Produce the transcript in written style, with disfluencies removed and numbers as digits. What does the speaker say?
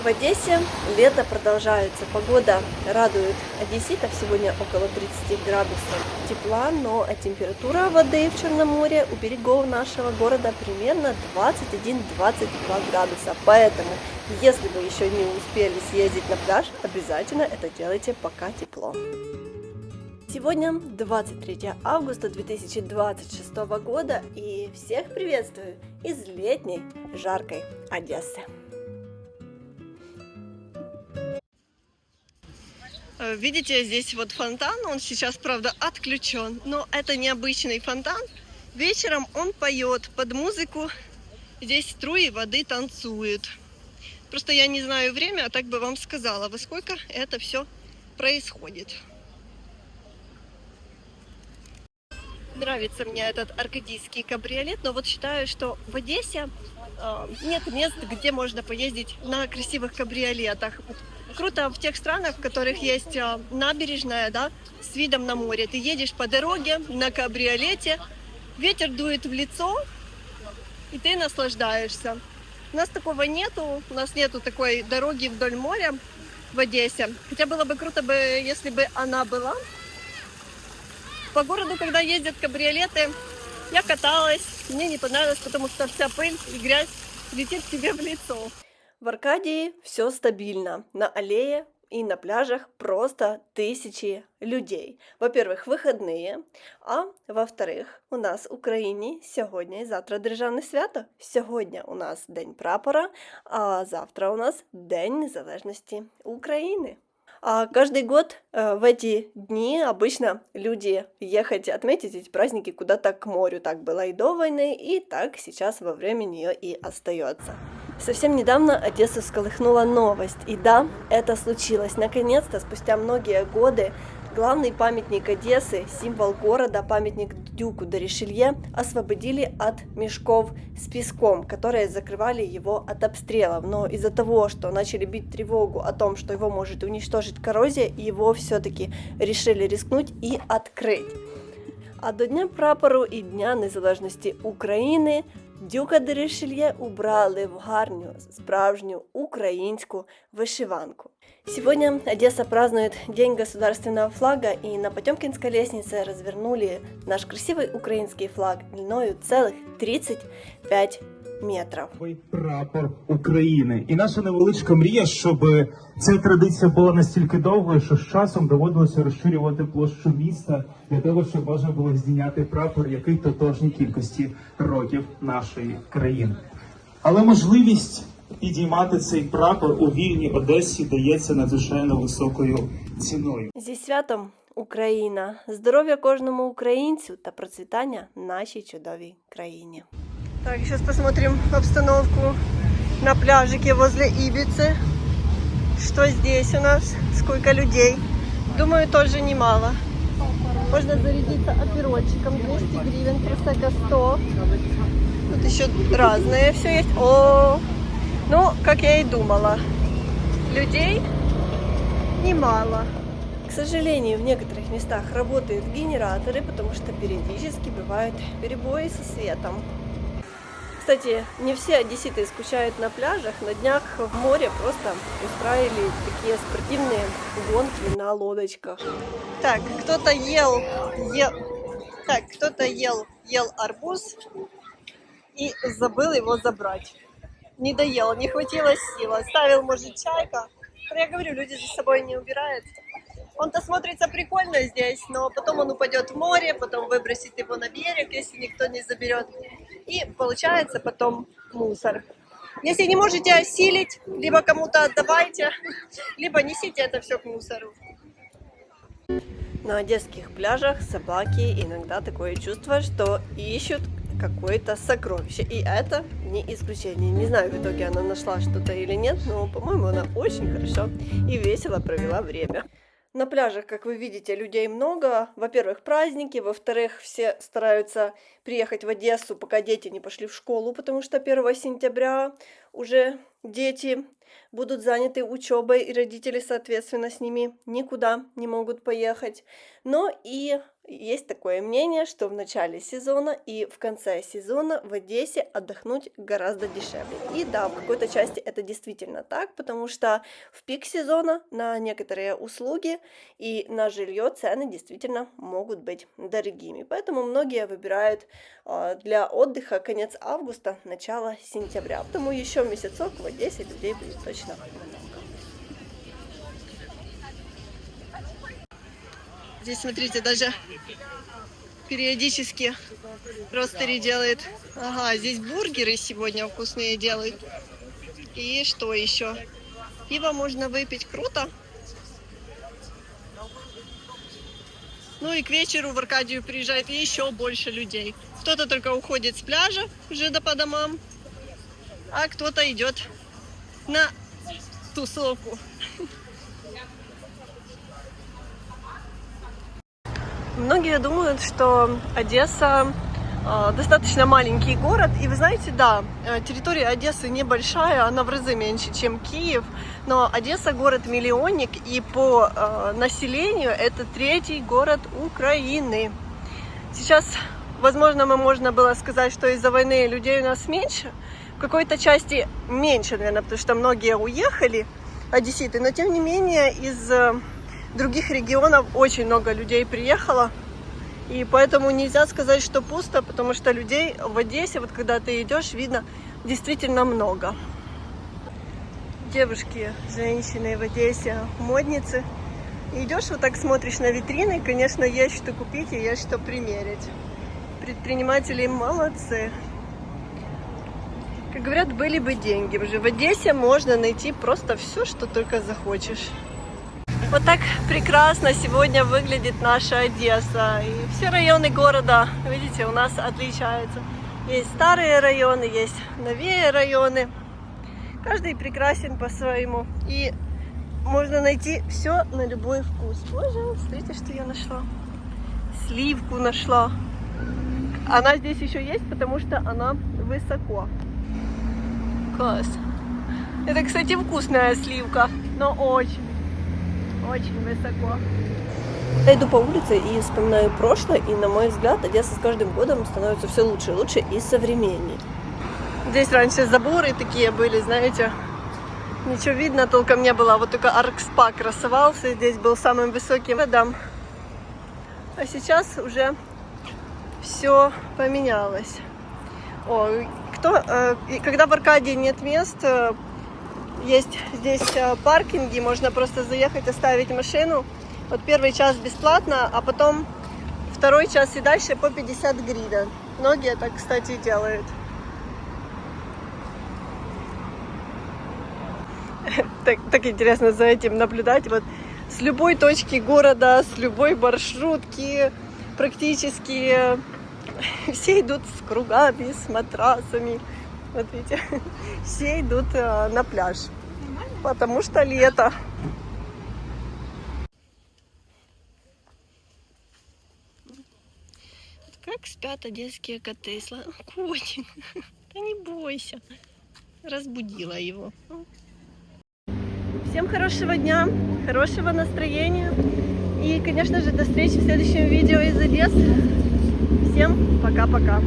В Одессе лето продолжается, погода радует одесситов, сегодня около 30 градусов тепла, но температура воды в Черном море у берегов нашего города примерно 21-22 градуса, поэтому если вы еще не успели съездить на пляж, обязательно это делайте, пока тепло. Сегодня 23 августа 2026 года и всех приветствую из летней жаркой Одессы. Видите, здесь вот фонтан, он сейчас, правда, отключен, но это необычный фонтан. Вечером он поет под музыку, здесь струи воды танцуют. Просто я не знаю время, а так бы вам сказала, во сколько это все происходит. Нравится мне этот аркадийский кабриолет, но вот считаю, что в Одессе нет мест, где можно поездить на красивых кабриолетах. Круто в тех странах, в которых есть набережная, да, с видом на море. Ты едешь по дороге на кабриолете, ветер дует в лицо, и ты наслаждаешься. У нас такого нету, у нас нету такой дороги вдоль моря в Одессе. Хотя было бы круто, если бы она была. По городу, когда ездят кабриолеты, я каталась, мне не понравилось, потому что вся пыль и грязь летит тебе в лицо. В Аркадии все стабильно. На аллее и на пляжах просто тысячи людей. Во-первых, выходные, а во-вторых, у нас в Україні сьогодні і завтра державне свято. Сьогодні у нас День прапора, а завтра у нас День незалежності України. А каждый год в эти дни обычно люди ехать отметить эти праздники куда-то к морю. Так было и до войны, и так сейчас во время нее и остается. Совсем недавно Одессу всколыхнула новость. И да, это случилось. Наконец-то, спустя многие годы, главный памятник Одессы, символ города, памятник Дюку де Ришелье, освободили от мешков с песком, которые закрывали его от обстрелов. Но из-за того, что начали бить тревогу о том, что его может уничтожить коррозия, его все-таки решили рискнуть и открыть. А до Дня прапору і Дня Незалежності України Дюка де Ришелье убрали в гарню, справжню украинскую вышиванку. Сегодня Одесса празднует День государственного флага, и на Потемкинской лестнице развернули наш красивый украинский флаг длиною целых 35 метрів. Прапор України. І наша невеличка мрія, щоб ця традиція була настільки довгою, що з часом доводилося розширювати площу міста для того, щоб можна було здійняти прапор, який тотожній кількості років нашої країни. Але можливість підіймати цей прапор у вільній Одесі дається надзвичайно високою ціною. Зі святом Україна! Здоров'я кожному українцю та процвітання нашій чудовій країні. Так, сейчас посмотрим обстановку на пляжике возле Ибицы. Что здесь у нас? Сколько людей? Думаю, тоже немало. Можно зарядиться оперотчиком, 200 гривен, просека 100. Тут еще разное все есть. О, ну, как я и думала, людей немало. К сожалению, в некоторых местах работают генераторы, потому что периодически бывают перебои со светом. Кстати, не все одесситы скучают на пляжах. На днях в море просто устраивали такие спортивные гонки на лодочках. Так, кто-то ел арбуз и забыл его забрать. Не доел, не хватило сил. Оставил, может, чайка. Я говорю, люди за собой не убирают. Он-то смотрится прикольно здесь, но потом он упадет в море, потом выбросит его на берег, если никто не заберет. И получается потом мусор. Если не можете осилить, либо кому-то отдавайте, либо несите это все к мусору. На одесских пляжах собаки иногда такое чувство, что ищут какое-то сокровище. И это не исключение. Не знаю, в итоге она нашла что-то или нет, но, по-моему, она очень хорошо и весело провела время. На пляжах, как вы видите, людей много. Во-первых, праздники. Во-вторых, все стараются приехать в Одессу, пока дети не пошли в школу, потому что 1 сентября уже дети будут заняты учебой, и родители, соответственно, с ними никуда не могут поехать. Но и есть такое мнение, что в начале сезона и в конце сезона в Одессе отдохнуть гораздо дешевле. И да, в какой-то части это действительно так, потому что в пик сезона на некоторые услуги и на жилье цены действительно могут быть дорогими. Поэтому многие выбирают для отдыха конец августа, начало сентября. Потому еще месяцок в Одессе людей будет точно много. Здесь, смотрите, даже периодически ростери делает. Ага, здесь бургеры сегодня вкусные делают. И что еще? Пиво можно выпить, круто. Ну и к вечеру в Аркадию приезжает еще больше людей. Кто-то только уходит с пляжа уже по домам, а кто-то идет на тусовку. Многие думают, что Одесса достаточно маленький город. И вы знаете, да, территория Одессы небольшая, она в разы меньше, чем Киев. Но Одесса город-миллионник, и по населению это 3-й город Украины. Сейчас, возможно, можно было сказать, что из-за войны людей у нас меньше. В какой-то части меньше, наверное, потому что многие уехали, одесситы. Но, тем не менее, из других регионов очень много людей приехало. И поэтому нельзя сказать, что пусто, потому что людей в Одессе, вот когда ты идешь, видно действительно много. Девушки, женщины в Одессе, модницы. И идешь, вот так смотришь на витрины, конечно, есть что купить и есть что примерить. Предприниматели молодцы. Как говорят, были бы деньги. Уже в Одессе можно найти просто все, что только захочешь. Вот так прекрасно сегодня выглядит наша Одесса. И все районы города, видите, у нас отличаются. Есть старые районы, есть новее районы. Каждый прекрасен по-своему. И можно найти все на любой вкус. Боже, смотрите, что я нашла. Сливку нашла. Она здесь еще есть, потому что она высоко. Класс. Это, кстати, вкусная сливка, но очень высоко. Я иду по улице и вспоминаю прошлое, и, на мой взгляд, Одесса с каждым годом становится все лучше и лучше и современнее. Здесь раньше заборы такие были, знаете, ничего видно толком не было, вот только Аркспа красовался, здесь был самым высоким дом. А сейчас уже все поменялось. Когда в Аркадии нет мест, есть здесь паркинги, можно просто заехать, оставить машину. Вот первый час бесплатно, а потом второй час и дальше по 50 гривен. Многие так, кстати, делают. Так интересно за этим наблюдать. Вот с любой точки города, с любой маршрутки практически все идут с кругами, с матрасами. Вот видите, все идут на пляж, потому что лето. Как спят одесские коты. Котик, да не бойся. Разбудила его. Всем хорошего дня, хорошего настроения. И, конечно же, до встречи в следующем видео из Одессы. Всем пока-пока.